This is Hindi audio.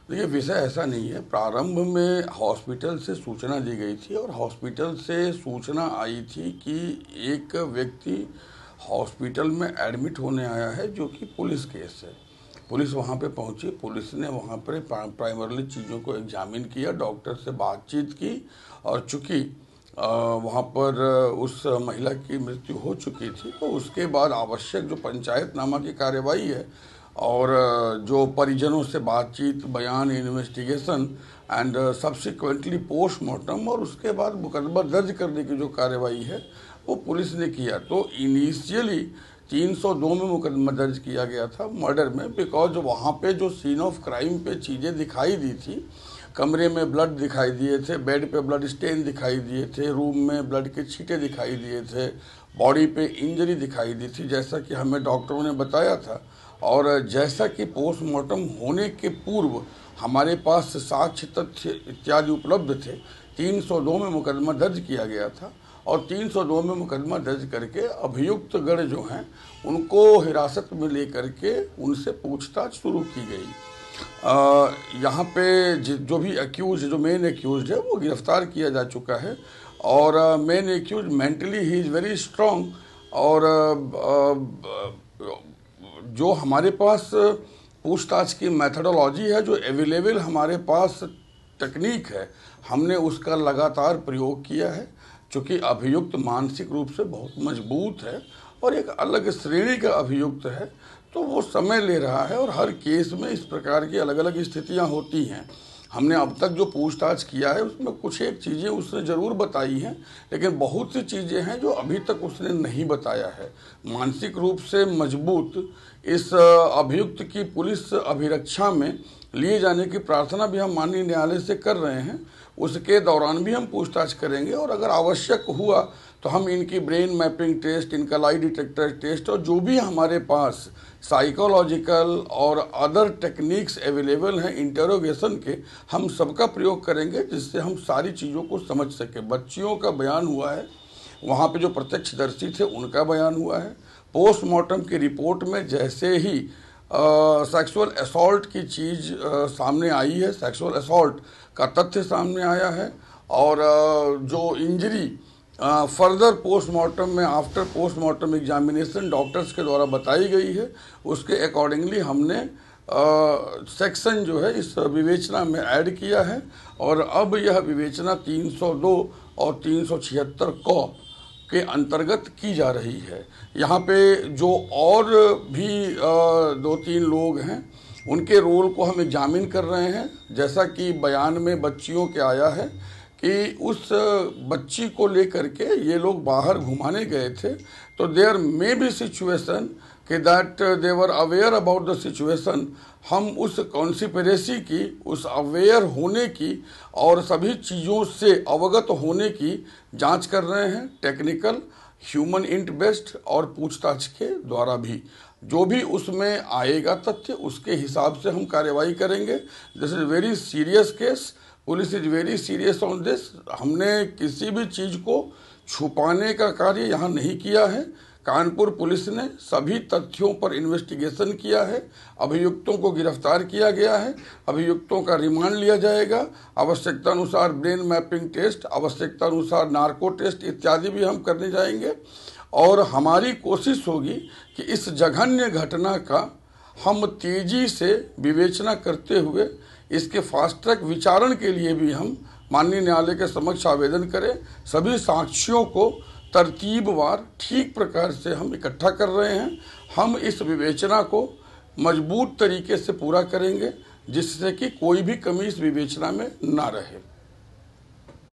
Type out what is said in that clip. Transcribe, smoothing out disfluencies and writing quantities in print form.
देखिए, विषय ऐसा नहीं है। प्रारंभ में हॉस्पिटल से सूचना दी गई थी और हॉस्पिटल से सूचना आई थी कि एक व्यक्ति हॉस्पिटल में एडमिट होने आया है, जो कि पुलिस केस है। पुलिस वहाँ पे पहुँची, पुलिस ने वहाँ पर प्राइमरली चीज़ों को एग्जामिन किया, डॉक्टर से बातचीत की, और चूँकि वहाँ पर उस महिला की मृत्यु हो चुकी थी, तो उसके बाद आवश्यक जो पंचायतनामा की कार्यवाही है और जो परिजनों से बातचीत, बयान, इन्वेस्टिगेशन एंड सब्सिक्वेंटली पोस्टमार्टम, और उसके बाद मुकदमा दर्ज करने की जो कार्यवाही है वो पुलिस ने किया। तो इनिशियली 302 में मुकदमा दर्ज किया गया था मर्डर में, बिकॉज वहाँ पे जो सीन ऑफ क्राइम पे चीज़ें दिखाई दी थी, कमरे में ब्लड दिखाई दिए थे, बेड पे ब्लड स्टेन दिखाई दिए थे, रूम में ब्लड के छींटे दिखाई दिए थे, बॉडी पे इंजरी दिखाई दी थी, जैसा कि हमें डॉक्टरों ने बताया था। और जैसा कि पोस्टमार्टम होने के पूर्व हमारे पास साक्ष्य, तथ्य इत्यादि उपलब्ध थे, 302 में मुकदमा दर्ज किया गया था। और 302 में मुकदमा दर्ज करके अभियुक्त गण जो हैं उनको हिरासत में लेकर के उनसे पूछताछ शुरू की गई। यहाँ पे जो भी एक्यूज, जो मेन एक्यूज है, वो गिरफ्तार किया जा चुका है। और main accuse mentally he is very strong. और जो हमारे पास पूछताछ की मेथडोलॉजी है, जो अवेलेबल हमारे पास टेक्निक है, हमने उसका लगातार प्रयोग किया है। चूँकि अभियुक्त मानसिक रूप से बहुत मजबूत है और एक अलग श्रेणी का अभियुक्त है, तो वो समय ले रहा है। और हर केस में इस प्रकार की अलग अलग स्थितियां होती हैं। हमने अब तक जो पूछताछ किया है उसमें कुछ एक चीज़ें उसने ज़रूर बताई हैं, लेकिन बहुत सी चीज़ें हैं जो अभी तक उसने नहीं बताया है। मानसिक रूप से मजबूत इस अभियुक्त की पुलिस अभिरक्षा में लिए जाने की प्रार्थना भी हम माननीय न्यायालय से कर रहे हैं। उसके दौरान भी हम पूछताछ करेंगे, और अगर आवश्यक हुआ तो हम इनकी ब्रेन मैपिंग टेस्ट, इनका लाई डिटेक्टर टेस्ट, और जो भी हमारे पास साइकोलॉजिकल और अदर टेक्निक्स अवेलेबल हैं इंटरोगेशन के, हम सबका प्रयोग करेंगे, जिससे हम सारी चीज़ों को समझ सकें। बच्चियों का बयान हुआ है, वहाँ पे जो प्रत्यक्षदर्शी थे उनका बयान हुआ है। पोस्टमार्टम की रिपोर्ट में जैसे ही सेक्सुअल असॉल्ट की चीज़ सामने आई है, सेक्सुअल असॉल्ट का तथ्य सामने आया है, और जो इंजरी फर्दर पोस्टमार्टम में, आफ्टर पोस्टमार्टम एग्जामिनेशन डॉक्टर्स के द्वारा बताई गई है, उसके अकॉर्डिंगली हमने सेक्शन जो है इस विवेचना में ऐड किया है। और अब यह विवेचना 302 और 376 क के अंतर्गत की जा रही है। यहाँ पे जो और भी 2-3 लोग हैं, उनके रोल को हम एग्जामिन कर रहे हैं। जैसा कि बयान में बच्चियों के आया है कि उस बच्ची को लेकर के ये लोग बाहर घुमाने गए थे, तो देयर मे बी सिचुएशन कि that they were aware about the situation. हम उस कॉन्स्पिरेसी की, उस अवेयर होने की और सभी चीज़ों से अवगत होने की जांच कर रहे हैं, टेक्निकल, ह्यूमन इंट बेस्ड और पूछताछ के द्वारा भी। जो भी उसमें आएगा तथ्य, उसके हिसाब से हम कार्रवाई करेंगे। This is very serious case, police is very serious on this. हमने किसी भी चीज़ को छुपाने का कार्य यहाँ नहीं किया है। कानपुर पुलिस ने सभी तथ्यों पर इन्वेस्टिगेशन किया है, अभियुक्तों को गिरफ्तार किया गया है, अभियुक्तों का रिमांड लिया जाएगा, आवश्यकता अनुसार ब्रेन मैपिंग टेस्ट, आवश्यकता अनुसार नार्को टेस्ट इत्यादि भी हम करने जाएंगे। और हमारी कोशिश होगी कि इस जघन्य घटना का हम तेजी से विवेचना करते हुए इसके फास्ट ट्रैक विचारण के लिए भी हम माननीय न्यायालय के समक्ष आवेदन करें। सभी साक्ष्यों को तरतीबवार ठीक प्रकार से हम इकट्ठा कर रहे हैं। हम इस विवेचना को मजबूत तरीके से पूरा करेंगे, जिससे कि कोई भी कमी इस विवेचना में ना रहे।